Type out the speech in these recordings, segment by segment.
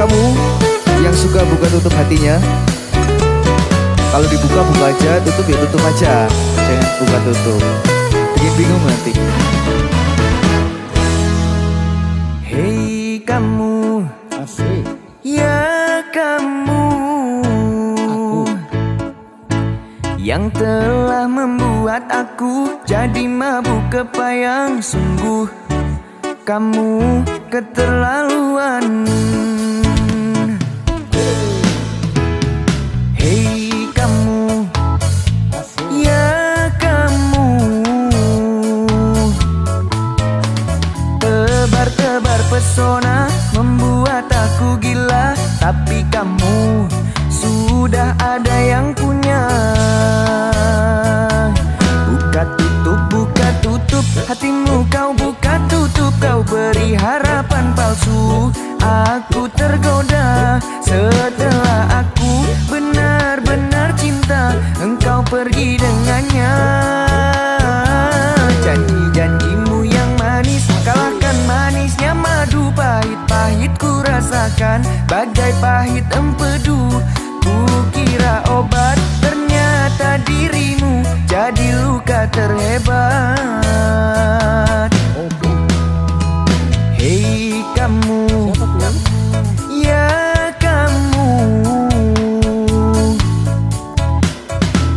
kamu yang suka buka tutup hatinya, kalau dibuka buka aja, tutup ya tutup aja, jangan buka tutup, bikin bingung nanti. Hei kamu, Asik. ya kamu, Aku. yang telah membuat aku jadi mabuk kepayang. Sungguh kamu keterlaluan. Hei kamu, Asik. ya kamu, tebar-tebar pesona membuat aku gila. Tapi kamu sudah ada yang punya. Buka tutup hatimu, kau buka tutup, kau beri harapan palsu. Aku tergoda setelah aku benar-benar cinta, engkau pergi dengannya. Janji-janjimu yang manis kalahkan manisnya madu. Pahit-pahit ku rasakan bagai pahit empedu. Kukira obat, ternyata dirimu jadi luka terhebat. Hei kamu, Siapa tuh? ya kamu,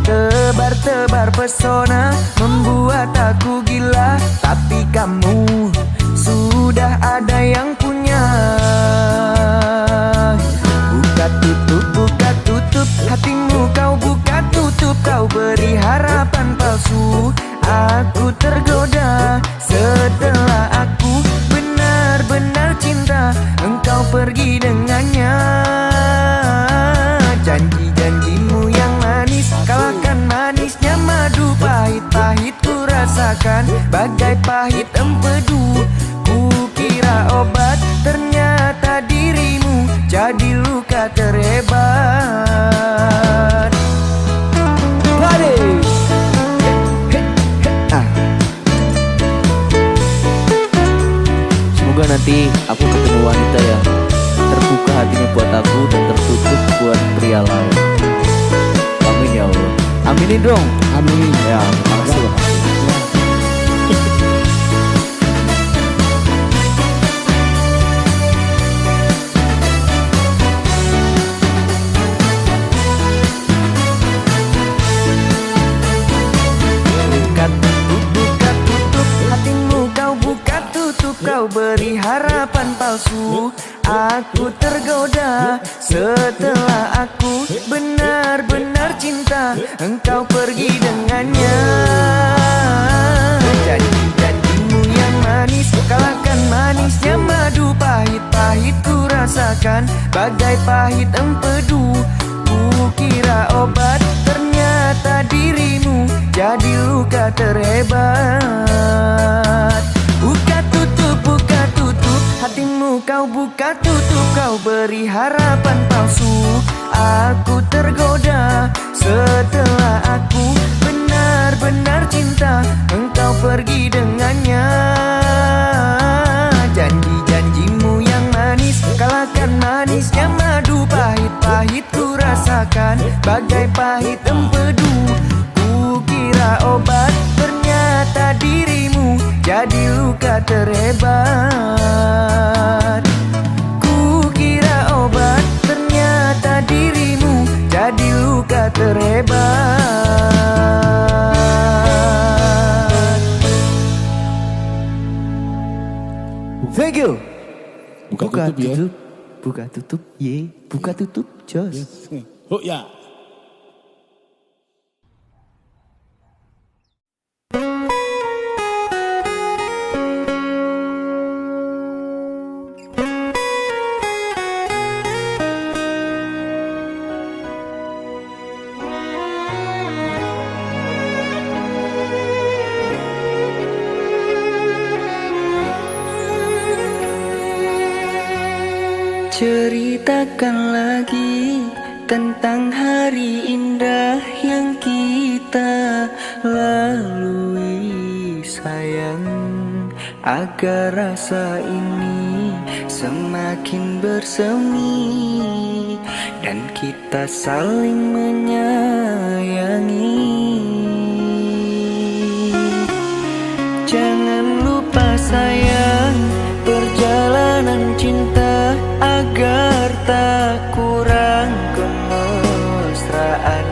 tebar-tebar pesona membuat aku gila. Tapi kamu sudah ada yang punya. Buka tutup hatimu, kau buka tutup, kau beri harapan palsu. Aku tergoda setelah aku benar-benar cinta, engkau pergi dengannya. Janji-janjimu yang manis kalahkan manisnya madu. Pahit-pahit ku rasakan bagai pahit empedu. Kukira obat, ternyata dirimu jadi luka terhebat. Body. Semoga nanti aku ketemu wanita yang terbuka hatinya buat aku dan tertutup buat pria lain. Amin ya Allah. Aminin dong. Amin. Ya, makasih loh. Buka tutup hatimu, kau buka tutup, kau beri harapan palsu. Aku tergoda setelah aku benar-benar cinta, engkau pergi dengannya. Janji-janjimu yang manis kalahkan manisnya madu. Pahit-pahit ku rasakan bagai pahit empedu. Kukira obat, ternyata dirimu jadi luka terhebat. Buka tutup hatimu, kau buka tutup, kau beri harapan palsu. Aku tergoda setelah aku benar-benar cinta, engkau pergi dengannya. Janji-janjimu yang manis kalahkan manisnya madu. Pahit-pahit ku rasakan bagai pahit empedu. Kukira obat, ternyata dirimu jadi luka terhebat. Kukira obat, ternyata dirimu jadi luka terhebat. Thank you. Buka tutup ya. Buka tutup, ye. Buka tutup, jos. Yes. Oh ya. Ceritakan lagi tentang hari indah yang kita lalui, sayang. agar rasa ini semakin bersemi dan kita saling menyayangi. Jangan lupa sayang, perjalanan cinta agar tak kurang kemesraan.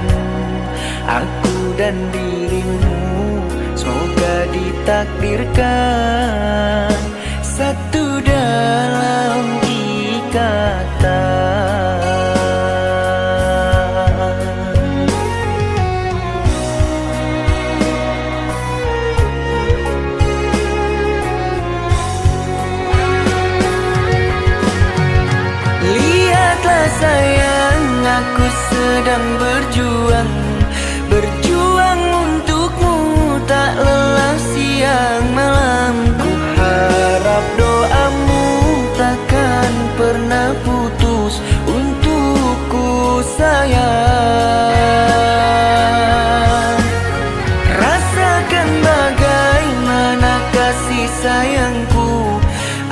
Aku dan dirimu semoga ditakdirkan satu dalam ikatan. Lihatlah sayang, aku sedang berjuang untukmu, tak lelah siang malam. Ku harap doamu takkan pernah putus untukku sayang. Rasakan bagaimana kasih sayangku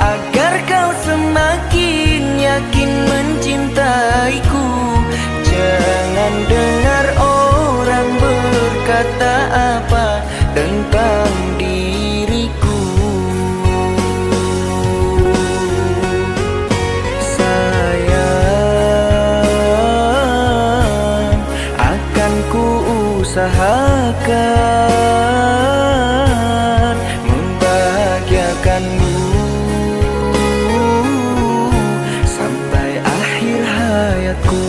agar kau semakin yakin mencintaiku. Jangan dengar orang berkata apa tentang diriku. Sayang, akan ku usahakan membahagiakanmu sampai akhir hayatku.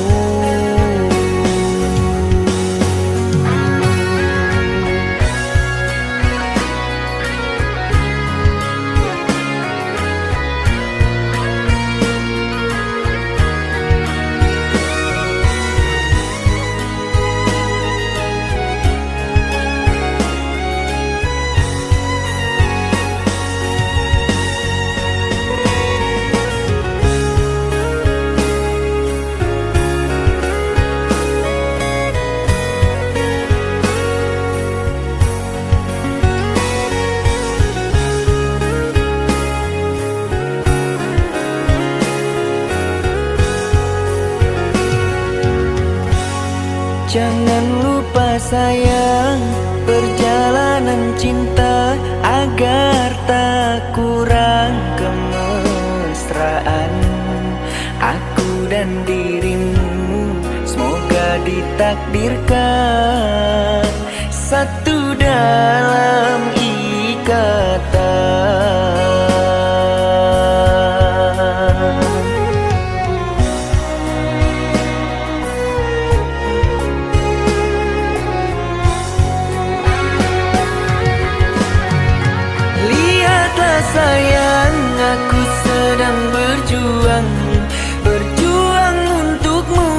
Jangan lupa sayang, perjalanan cinta agar tak kurang kemesraan. Aku dan dirimu semoga ditakdirkan satu dalam ikatan. Sayang, aku sedang berjuang untukmu,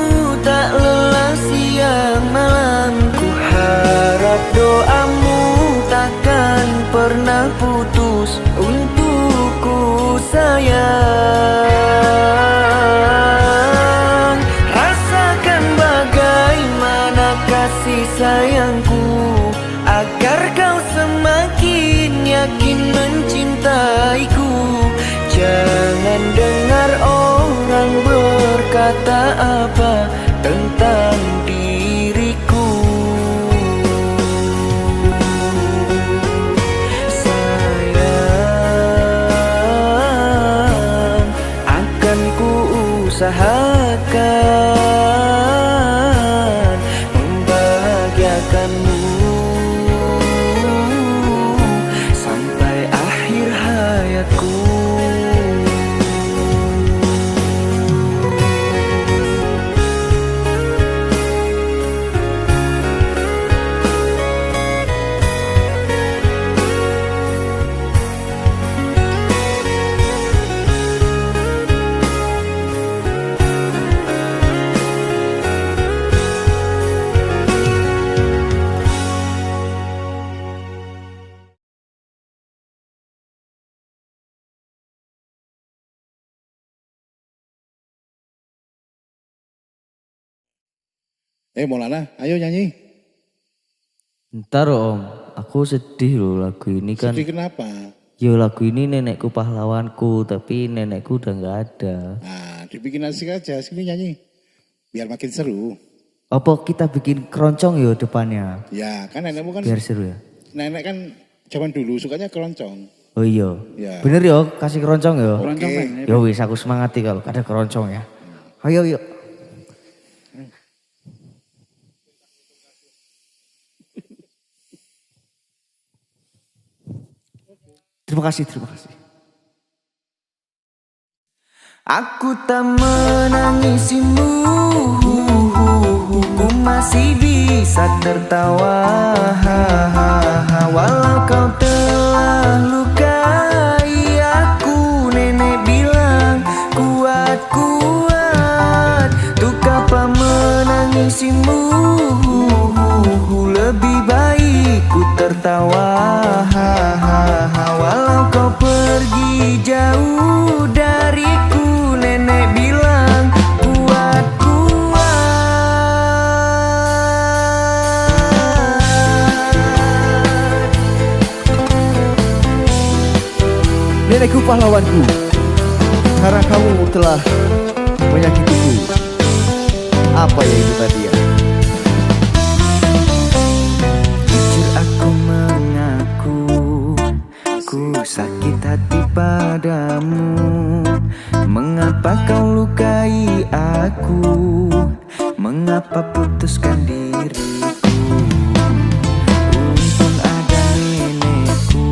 tak lelah siang malam. Ku harap doamu takkan pernah putus untukku sayang. Rasakan bagaimana kasih sayangku agar kau semakin yakin mencintaiku. Jangan dengar orang berkata apa tentang diriku. Sayang, akan ku usahakan membahagiakanmu sampai akhir hayatku. Maulana, ayo nyanyi. Ntar om. aku sedih loh lagu ini kan. Sedih kenapa? Yo lagu ini nenekku pahlawanku, tapi nenekku udah nggak ada. Nah, dibikin asik aja, sini nyanyi. Biar makin seru. Apa kita bikin keroncong yo depannya? Ya, kan nenekmu kan, Biar seru ya. nenek kan zaman dulu sukanya keroncong. Oh iya. Ya. Bener yo, kasih keroncong yo. Oke. Yo wis aku semangati kalau ada keroncong ya. Ayo yuk. Terima kasih, terima kasih. Aku tak menangisimu, ku masih bisa tertawa, walau kau telah lukai aku. Nenek bilang kuat kuat, untuk apa menangisimu? Lebih baik ku tertawa, walau kau pergi jauh dariku. Nenek bilang kuat kuat. Nenekku pahlawanku, karena kamu telah menyakitiku. Apa ya itu tadi ya? Jujur aku mengaku, ku sakit hati padamu. Mengapa kau lukai aku? Mengapa putuskan diriku? Untung ada nenekku,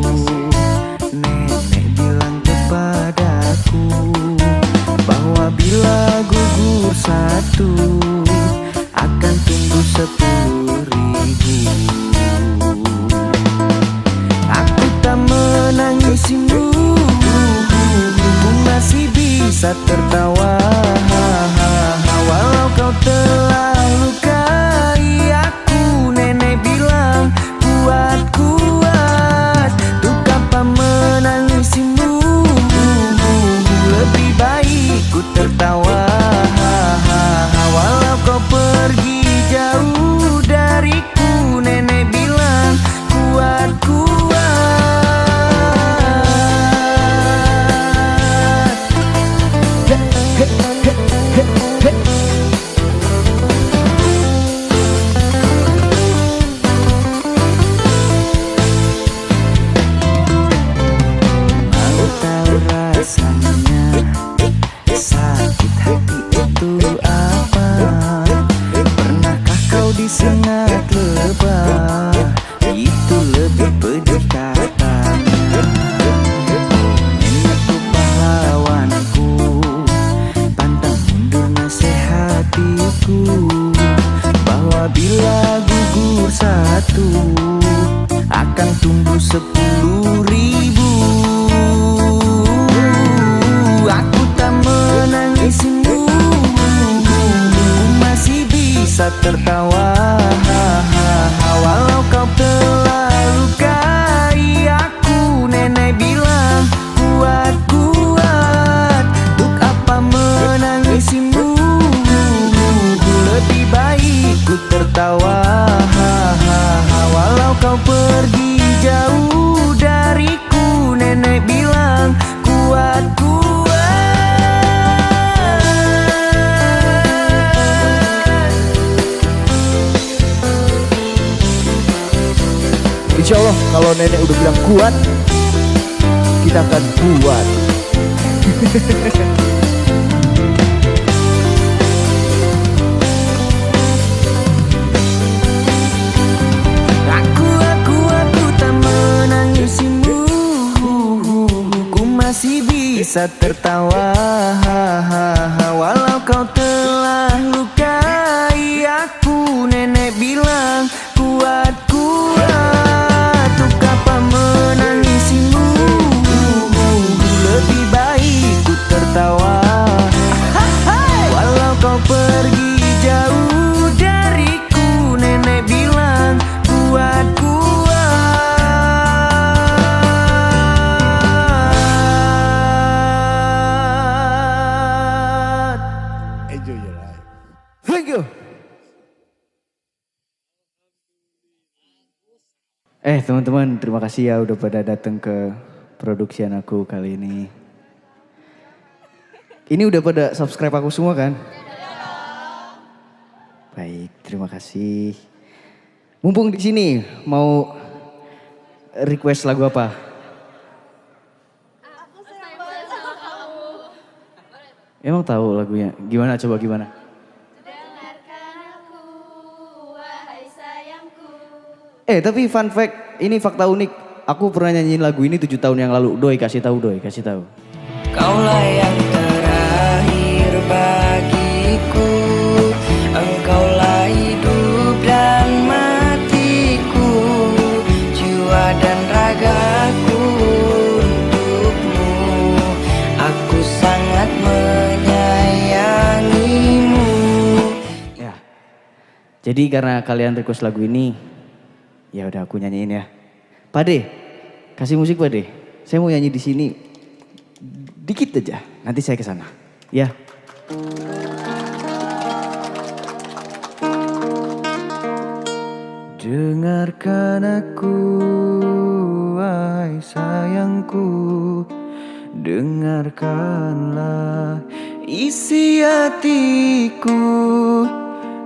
nenek bilang kepadaku bahwa bila gugur satu akan tumbuh 10.000. Aku tak menangisimu, ku masih bisa tertawa, walau kau telah lukai aku. Nenek bilang kuat kuat, untuk apa menangisimu? Lebih baik ku tertawa, walau kau pergi jauh dariku. Nenek bilang kuat kuat. Mau tahu rasanya sakit hati itu apa? Pernahkah kau disengat lebah? Itu lebih pedih katanya. Nenekku pahlawanku, pantang mundur nasihatiku, bahwa bila gugur satu akan tumbuh 10.000. Aku tak menangisimu, ku masih bisa tertawa, walau kau telah lukai aku. Nenek bilang kuat kuat, untuk apa menangisimu? Lebih baik ku tertawa, walau kau pergi jauh dariku. Nenek bilang kuat kuat. Insya Allah kalau nenek udah bilang kuat, kita akan kuat. Aku tak menangisimu, ku masih bisa tertawa, walau kau telah lukai aku. Nenek bilang kuat kuat, untuk apa menangisimu? Lebih baik ku tertawa, walau kau pergi jauh dariku. Nenek bilang kuat kuat. Teman-teman, terima kasih ya udah pada datang ke produksian aku kali ini. Ini udah pada subscribe aku semua kan? Baik, terima kasih. Mumpung di sini mau request lagu apa? Emang tahu lagunya? Gimana coba gimana? Dengarkan aku, wahai sayangku. Tapi fun fact, ini fakta unik. Aku pernah nyanyiin lagu ini 7 tahun yang lalu. Doi kasih tahu, Doi kasih tahu. Kaulah yang terakhir bagiku, engkaulah hidup dan matiku, jiwa dan ragaku untukmu. Aku sangat menyayangimu. Ya. Jadi karena kalian request lagu ini, ya udah aku nyanyiin ya. Pade, kasih musik Pade. Saya mau nyanyi di sini dikit aja. Nanti saya ke sana. Ya. Dengarkan aku, wahai sayangku. Dengarkanlah isi hatiku.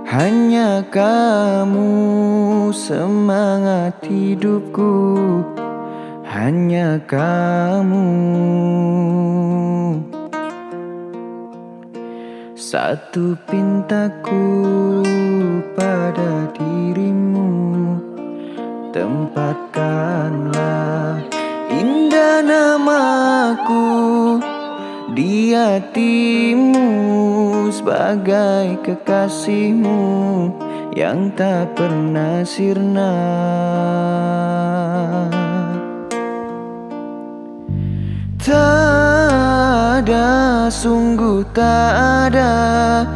Hanya kamu semangat hidupku. Hanya kamu. Satu pintaku pada dirimu, tempatkanlah indah namaku di hatimu sebagai kekasihmu yang tak pernah sirna. Tak ada, sungguh tak ada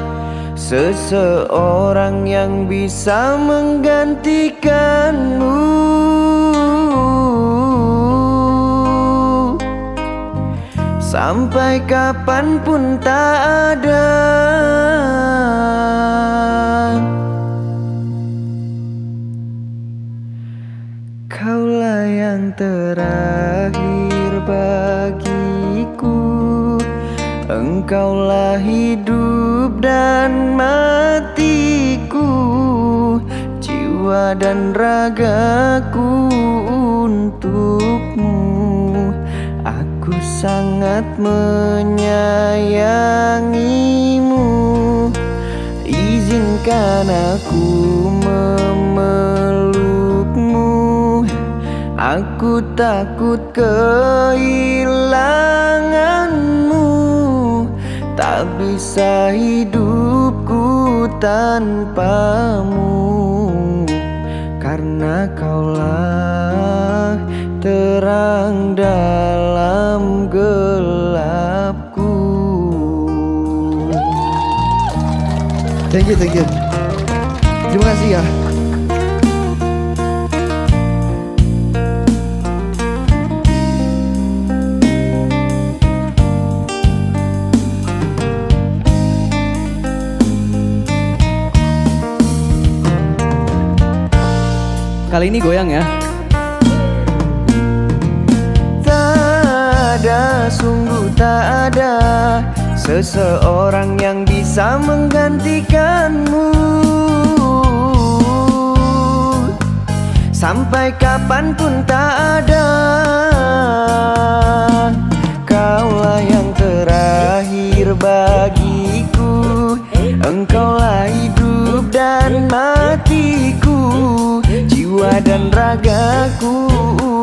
seseorang yang bisa menggantikanmu. Sampai kapanpun tak ada. Kaulah yang terakhir bagiku, engkaulah hidup dan matiku, jiwa dan ragaku untukmu. Aku sangat menyayangimu. Izinkan aku memelukmu. Aku takut kehilanganmu. Tak bisa hidupku tanpamu. Karena kaulah terang dalam gelapku. Thank you. Terima kasih ya. Kali ini goyang ya. Tak ada, sungguh tak ada seseorang yang bisa menggantikanmu. Sampai kapanpun tak ada. Kaulah yang terakhir bagiku, engkaulah hidup dan matiku, jiwa dan ragaku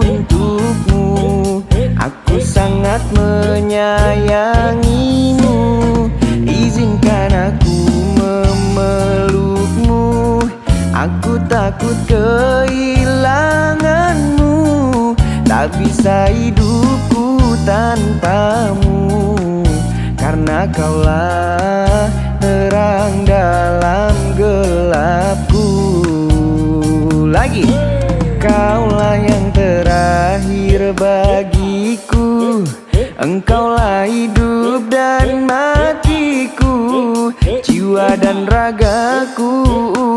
untukmu. Aku sangat menyayangimu. Izinkan aku memelukmu. Aku takut kehilanganmu. Tak bisa hidupku tanpamu. Karena kaulah terang dalam gelapku. Lagi. Kaulah yang terakhir bagiku, engkaulah hidup dan matiku, jiwa jiwa dan ragaku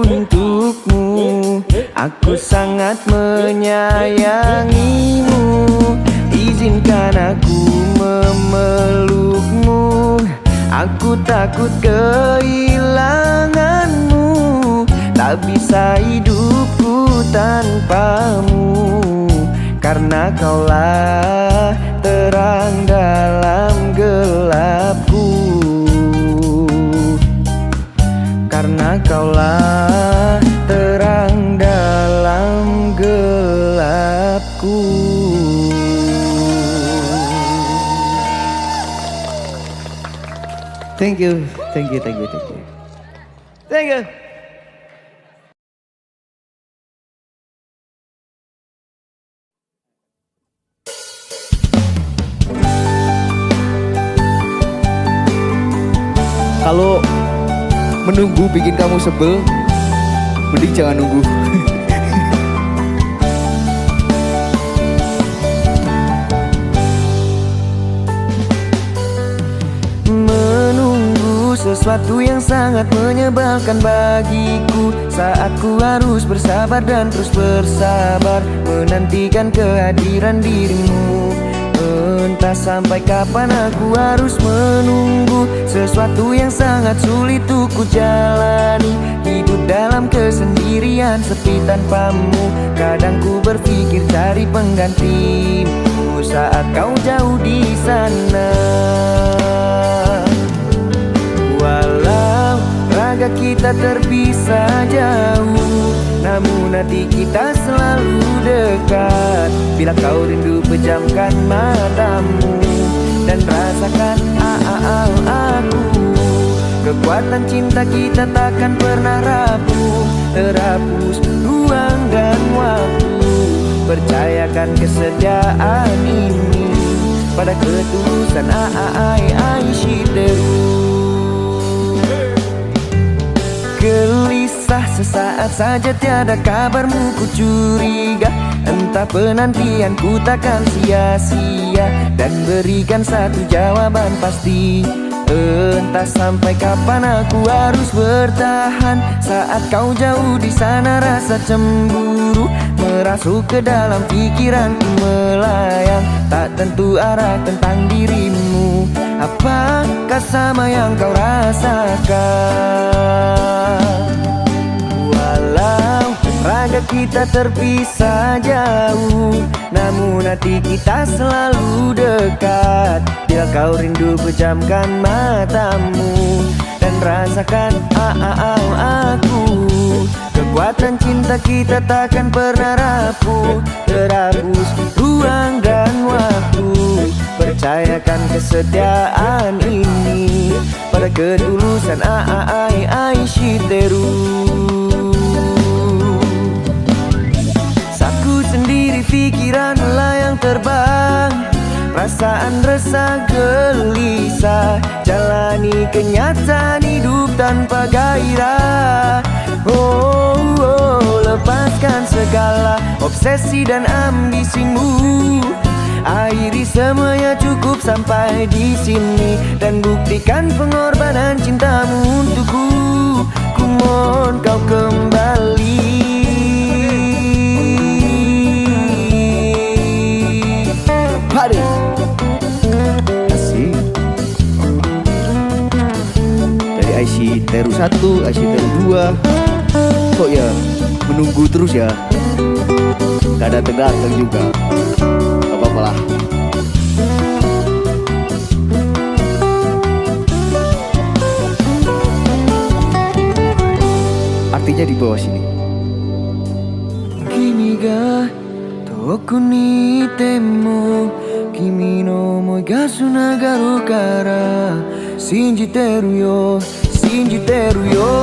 untukmu. Aku sangat menyayangimu. Izinkan aku memelukmu. Aku takut kehilanganmu. Tak bisa hidupku tanpamu. Karena kaulah terang dalam gelapku. Karena kaulah terang dalam gelapku. Thank you, thank you, thank you, thank you. Thank you. Kalau menunggu bikin kamu sebel, mending jangan nunggu. Menunggu sesuatu yang sangat menyebalkan bagiku. Saat ku harus bersabar dan terus bersabar menantikan kehadiran dirimu. Entah sampai kapan aku harus menunggu sesuatu yang sangat sulit untuk ku jalani. Hidup dalam kesendirian sepi tanpamu. Kadang ku berpikir cari penggantimu saat kau jauh di sana. Walau raga kita terpisah jauh, namun hati kita selalu dekat. Bila kau rindu pejamkan matamu dan rasakan aku. Kekuatan cinta kita takkan pernah rapuh, terhapus ruang dan waktu. Percayakan kesetiaan ini pada ketulusan Shideru. Gelisah sesaat saja tiada kabarmu ku curiga. Entah penantianku takkan sia-sia dan berikan satu jawaban pasti. Entah sampai kapan aku harus bertahan saat kau jauh di sana. Rasa cemburu merasuk ke dalam pikiranku melayang. Tak tentu arah tentang dirimu. Apakah sama yang kau rasakan? Walau raga kita terpisah jauh, namun hati kita selalu dekat. Bila kau rindu pejamkan matamu dan rasakan aku. Kekuatan cinta kita takkan pernah rapuh, terhapus ruang dan waktu. Percayakan kesetiaan ini pada ketulusan Shideru. Saku sendiri pikiran melayang terbang, perasaan resah gelisah, jalani kenyataan hidup tanpa gairah. Lepaskan segala obsesi dan ambisimu. Akhiri semuanya, cukup sampai di sini dan buktikan pengorbanan cintamu untukku. Ku mohon kau kembali. Hari asik. Dari Shideru 1, Shideru 2. Kok ya menunggu terus ya? Gak datang-datang juga. Gak apa-apa lah. Artinya di bawah sini. Kimi ga toku ni itemo kimi no omoi ga tsunagaru kara shinjiteru yo, shinjiteru yo.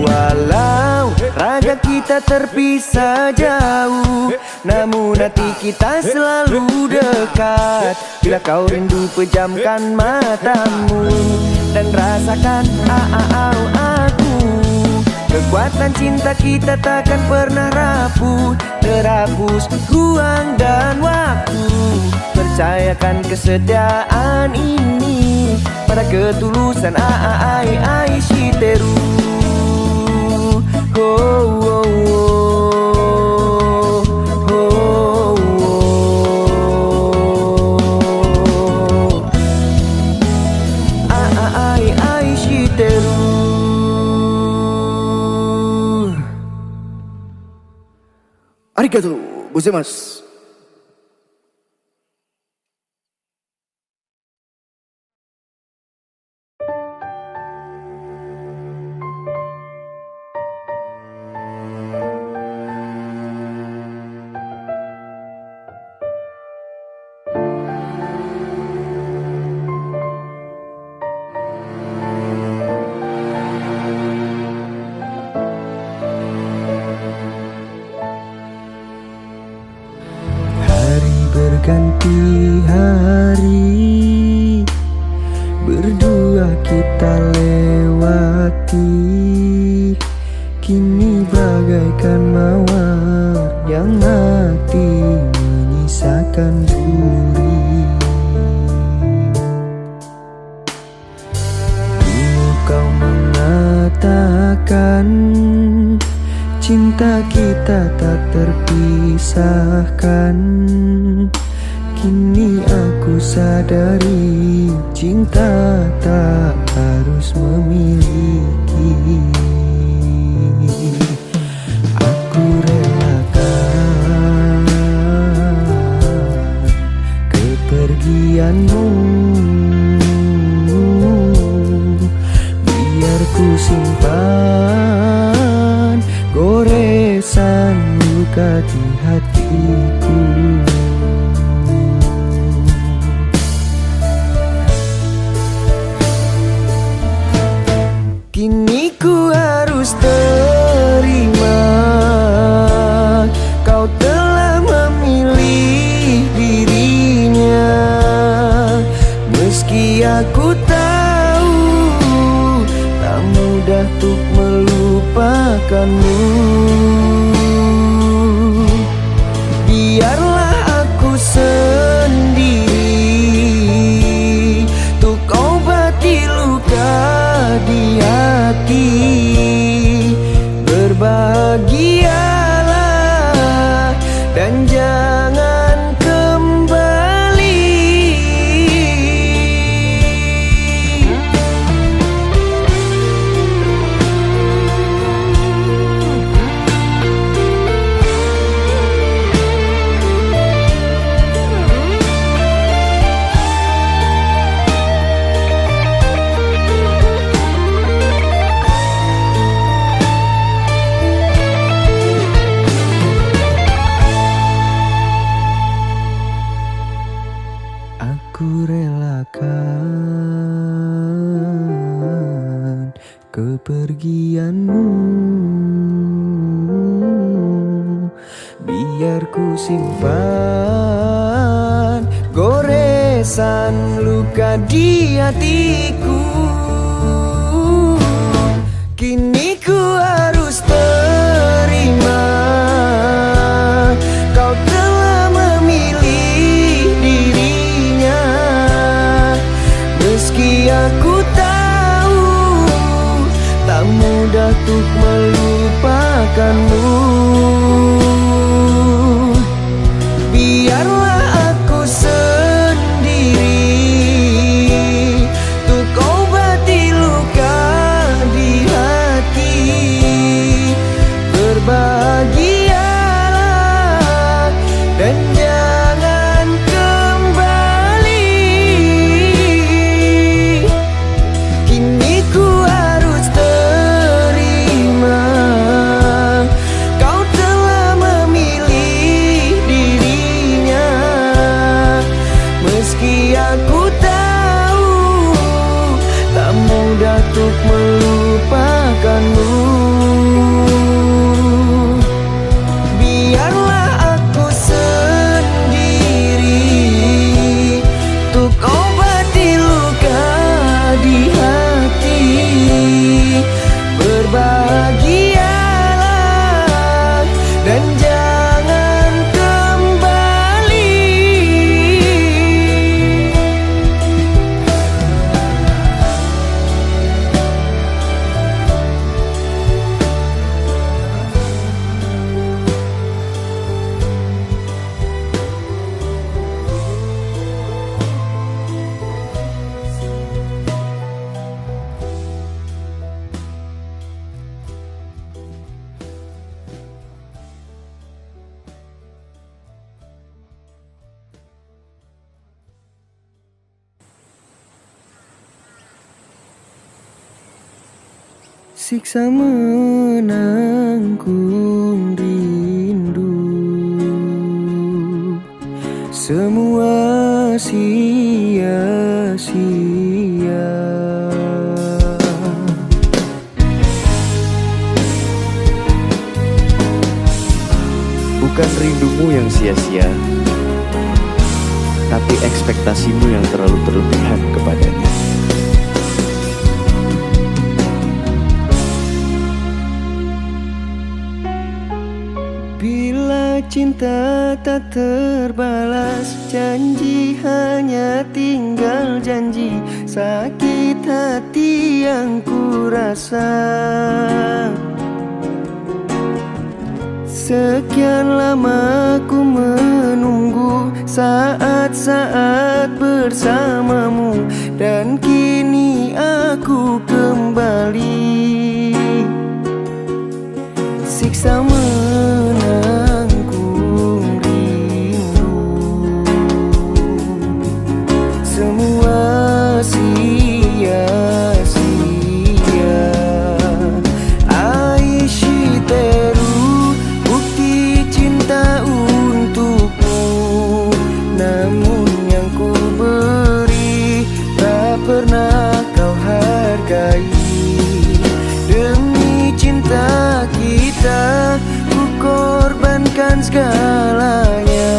Walau raga kita terpisah jauh, namun hati kita selalu dekat. Bila kau rindu pejamkan matamu dan rasakan aku. Kekuatan cinta kita takkan pernah rapuh, terhapus ruang dan waktu. Percayakan kesetiaan ini pada ketulusan ai shiteru. Oh, oh, oh, oh, oh. Ai shiteru. Arigatou gozaimasu. Hari berganti hari, berdua kita lewati. Kini bagaikan mawar yang mati menyisakan duri. Dulu kau mengatakan cinta kita tak terpisahkan. Kini aku sadari cinta tak harus memiliki. Aku relakan kepergianmu, biar ku simpan goresan luka di hatiku. Kini ku harus terima, kau telah memilih dirinya. Meski aku tahu tak mudah untuk melupakanmu. Biarlah aku sendiri untuk obati luka di hati. Berbahagialah dan jangan kembali. Aku relakan kepergianmu, biar ku simpan goresan luka di hatiku. Kini ku harus terima, kau telah memilih dirinya. Meski aku tahu tak mudah untuk melupakanmu. Biarlah aku sendiri untuk obati luka di hati. Berbahagialah dan jangan kembali. Kini ku harus terima, kau telah memilih dirinya. Meski aku tahu tak mudah untuk melupakanmu. Biarlah aku sendiri untuk obati luka di hati. Berbahagialah dan jangan kembali. siksa menanggung rindu. Semua sia-sia. Bukan rindumu yang sia-sia, tapi ekspektasimu yang terlalu berlebihan kepadanya. Bila cinta tak terbalas, janji hanya tinggal janji. Sakit hati yang ku rasa. Sekian lama ku menunggu saat-saat bersamamu, dan kini aku kembali. Siksa menanggung rindu. Semua sia-sia. Aishiteru, bukti cinta untukmu. Namun yang ku beri tak pernah kau hargai. Demi cinta kita, ku korbankan segalanya.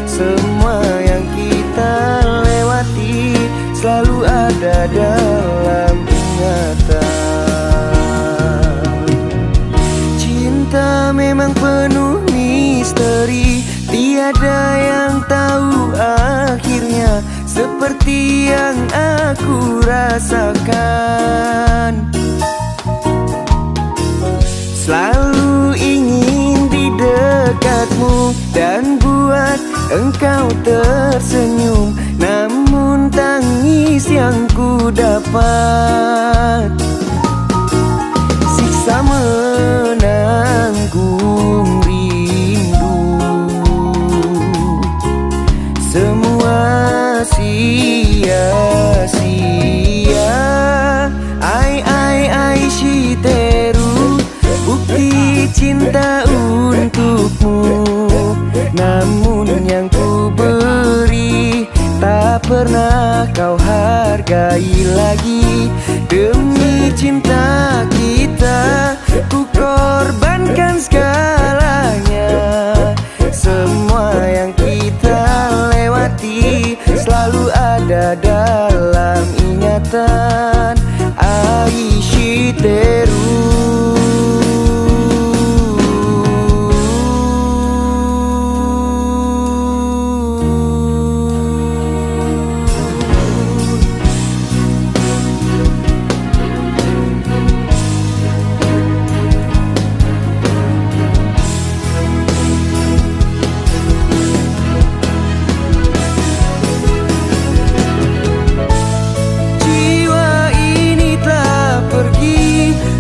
Semua yang kita lewati selalu ada dalam ingatan. Cinta memang penuh misteri, tiada yang tahu akhirnya. Seperti yang aku rasakan, selalu ingin di dekatmu dan buat engkau tersenyum. Namun tangis yang ku dapat, siksa menanggung rindu. Semua sia-sia. Ai shiteru, bukti cinta untukmu. Namun yang ku beri tak pernah kau hargai lagi. Demi cinta kita, ku korbankan segalanya. Semua yang kita lewati selalu ada dalam ingatan. Aishiteru.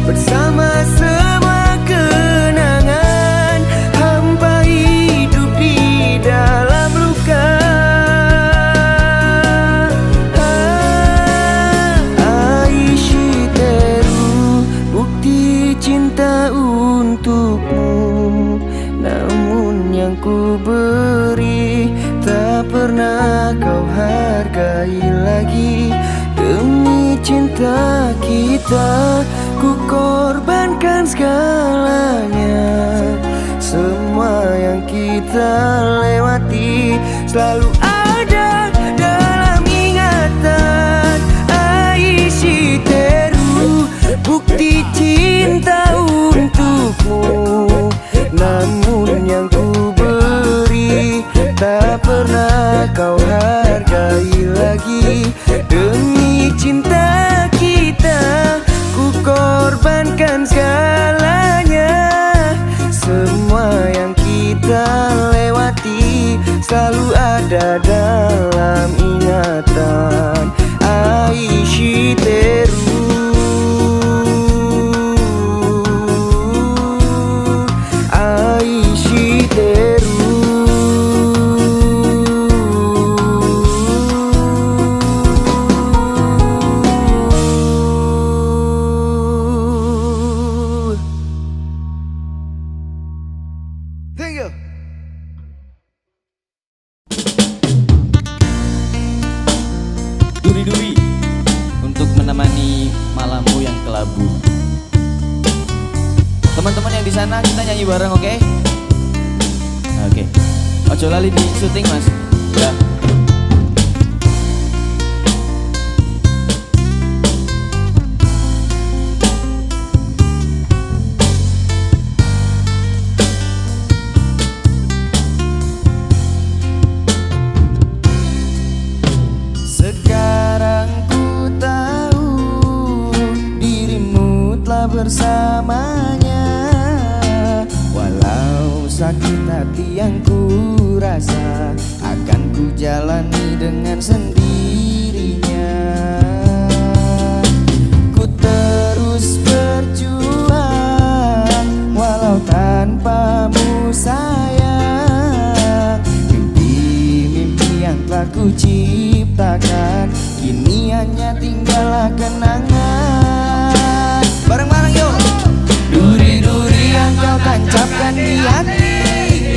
Bersama semua kenangan, hampa hidup di dalam luka. Aishiteru, bukti cinta untukmu. Namun yang ku beri tak pernah kau hargai lagi. Demi cinta kita, ku korbankan segalanya. Semua yang kita lewati selalu ada dalam ingatan. Aishiteru, bukti cinta untukmu. Namun yang ku beri tak pernah kau hargai lagi. Demi cinta kita, ku korbankan segalanya. Semua yang kita lewati selalu ada dalam ingatan. Aishiteru. Aishiteru. di sana kita nyanyi bareng, oke? Oke. Ojo lali di syuting, Mas. Ya. Sekarang ku tahu dirimu telah bersamanya. Walau sakit hati yang ku rasa, akan ku jalani dengan sendirinya. Ku terus berjuang walau tanpamu sayang. Mimpi-mimpi yang telah ku ciptakan kini hanya tinggallah kenangan. Bareng-bareng yuk. Duri-duri yang kau tancapkan di hati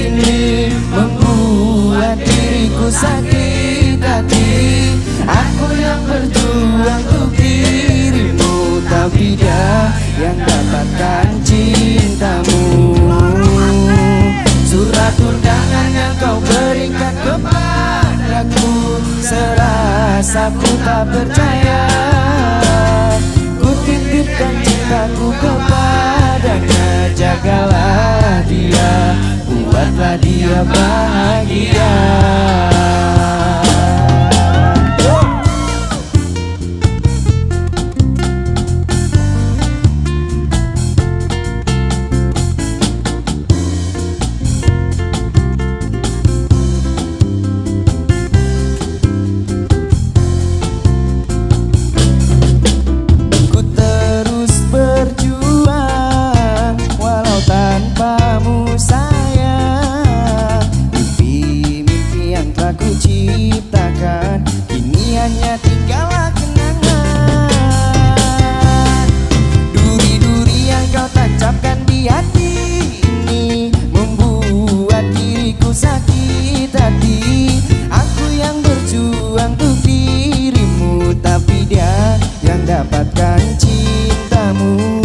ini membuat diriku sakit hati. Aku yang berjuang untuk dirimu, tapi dia yang dapatkan cintamu. Surat undangan yang kau berikan kepadaku, serasa ku tak percaya. Ku titipkan cintaku kepadanya. Jagalah dia, buatlah dia bahagia. Dapatkan cintamu.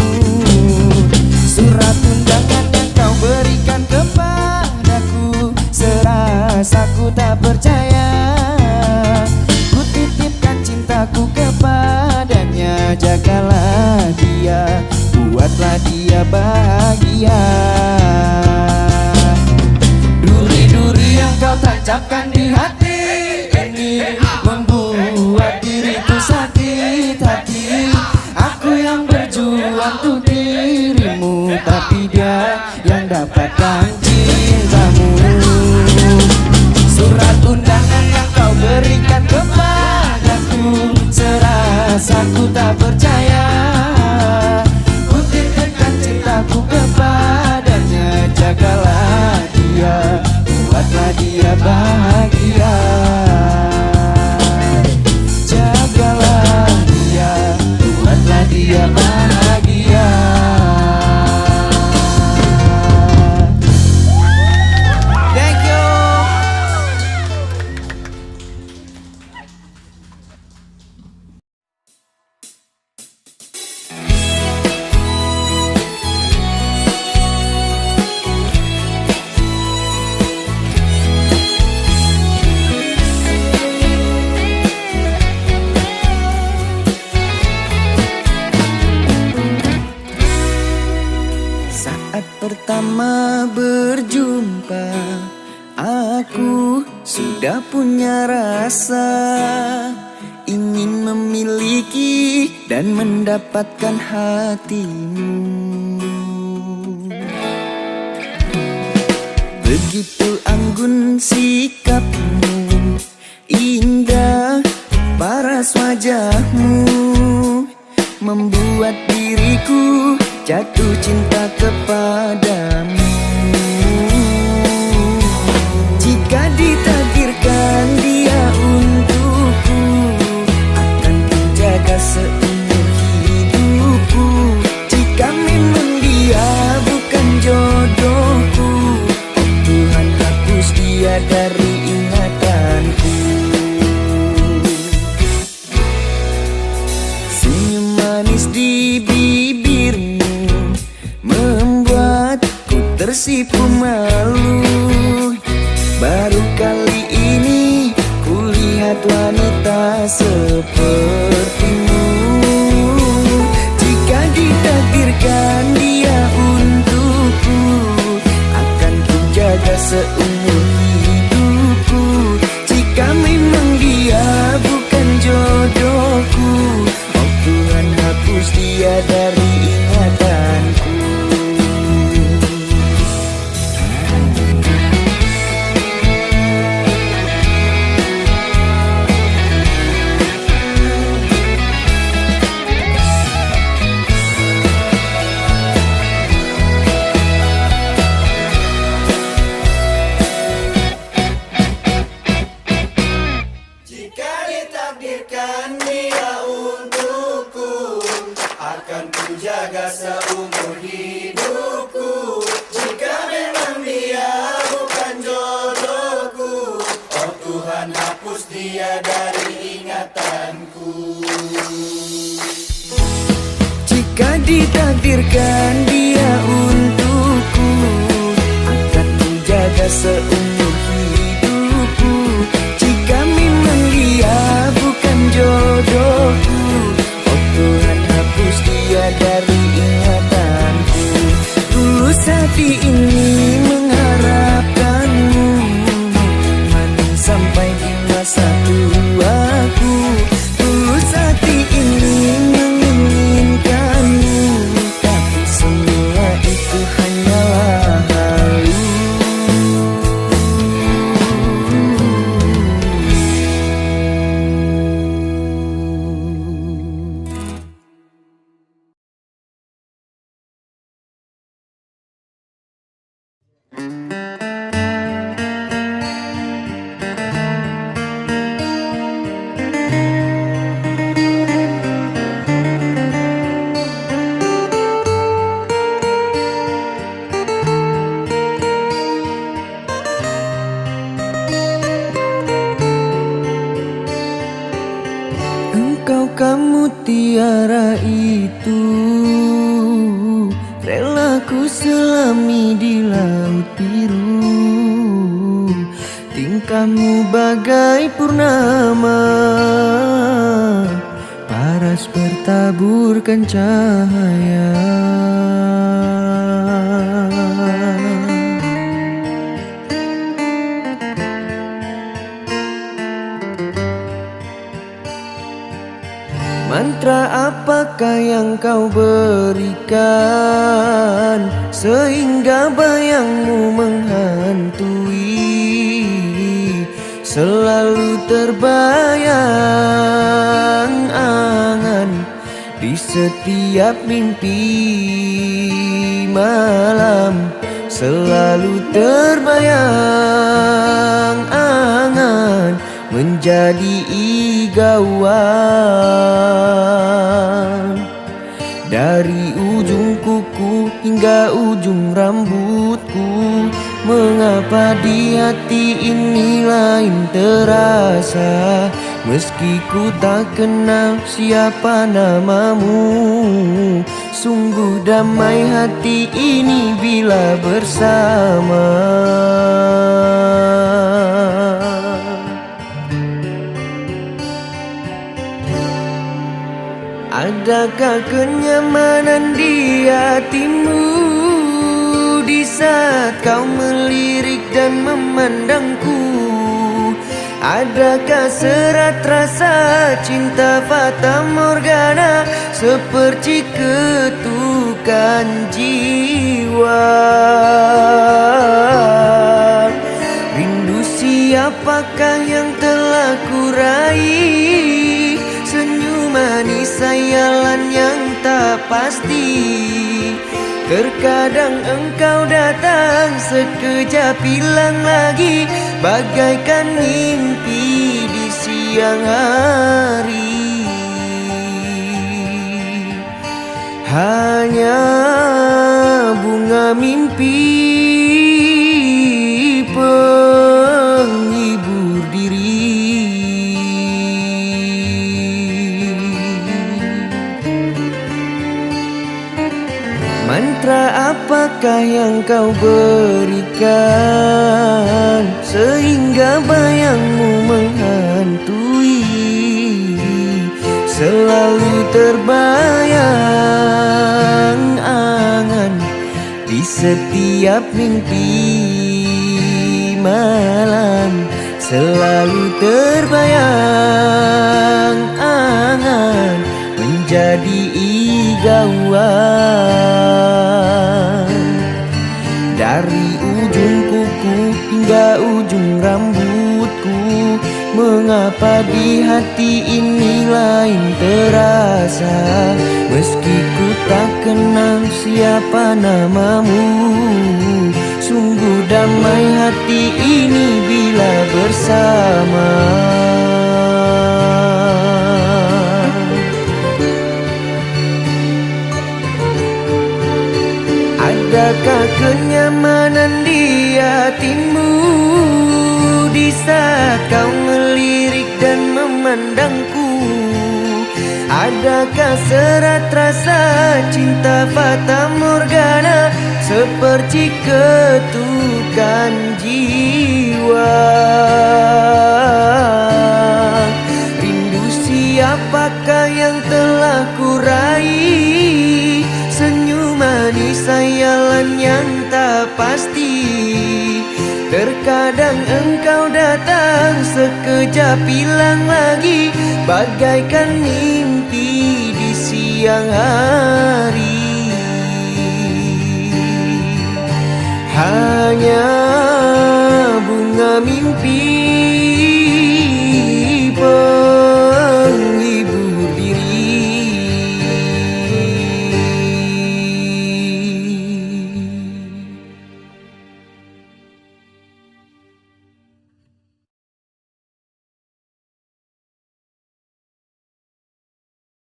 Surat undangan yang kau berikan kepadaku, serasa ku tak percaya. Ku titipkan cintaku kepadanya. Jagalah dia, buatlah dia bahagia. Duri-duri yang kau tancapkan di hati ini membuat diriku sakit hati. Aku yang berjuang untuk dirimu, tapi dia yang dapatkan cintamu. Surat undangan yang kau berikan kepadaku, serasa ku tak percaya. Ku titipkan cintaku kepadanya. Jagalah dia, buatlah dia bahagia. Jagalah dia, buatlah dia bahagia. Thank you. Saat pertama berjumpa, aku sudah punya rasa ingin memiliki dan mendapatkan hatimu. Begitu anggun sikapmu, indah paras wajahmu, membuat diriku jatuh cinta kepadamu. Jika ditakdirkan dia untukku, akan kujaga seumur hidupku. Jika memang dia bukan jodohku, oh Tuhan hapus dia dari ingatanku. Senyum manis di bibirmu membuat melihat wanita sepertimu. Jika ditakdirkan dia untukku, akan ku jaga seumur hidupku. Jika memang dia bukan jodohku, oh Tuhan hapus dia dari ingatanku. Jika ditakdirkan dia untukku, akan ku jaga seumur hidupku. Jika memang dia bukan jodohku, oh Tuhan hapus dia dari ingatanku. Tulus hati ini mengharapkanmu, menemani sampai di masa tuaku. Tulus hati ini menginginkanmu, tapi semua itu hanyalah halu. Kamu tiara itu rela ku selami di laut biru. Tingkahmu bagai purnama, paras bertaburkan cahaya. Mantra apakah yang kau berikan sehingga bayangmu menghantui? Selalu terbayang angan di setiap mimpi malam. Selalu terbayang angan menjadi igauan. Dari ujung kuku hingga ujung rambutku, mengapa di hati ini lain terasa? Meski ku tak kenal siapa namamu, sungguh damai hati ini bila bersama. Adakah kenyamanan di hatimu di saat kau melirik dan memandangku? Adakah serat rasa cinta fata morgana seperti ketukan jiwa? Rindu siapakah yang telah kurai? Senyum manis hayalan yang tak pasti. Terkadang engkau datang sekejap hilang lagi, bagaikan mimpi di siang hari. Hanya bunga mimpi penghibur diri. Mantra apakah yang kau berikan sehingga bayangmu menghantui? terbayang angan di setiap mimpi malam, selalu terbayang angan menjadi igauan. Dari ujung kuku hingga ujung rambutku, mengapa di hati ini lain terasa, meski ku tak kenal siapa namamu. Sungguh damai hati ini bila bersama. Adakah kenyamanan di hatimu di saat kau melirik dan memandangku? Adakah serat rasa cinta fata morgana seperti ketukan jiwa? Rindu siapakah yang telah kurai? Senyum manis hayalan yang tak pasti. Terkadang engkau datang sekejap hilang lagi, bagaikan mimpi di siang hari. Hanya bunga mimpi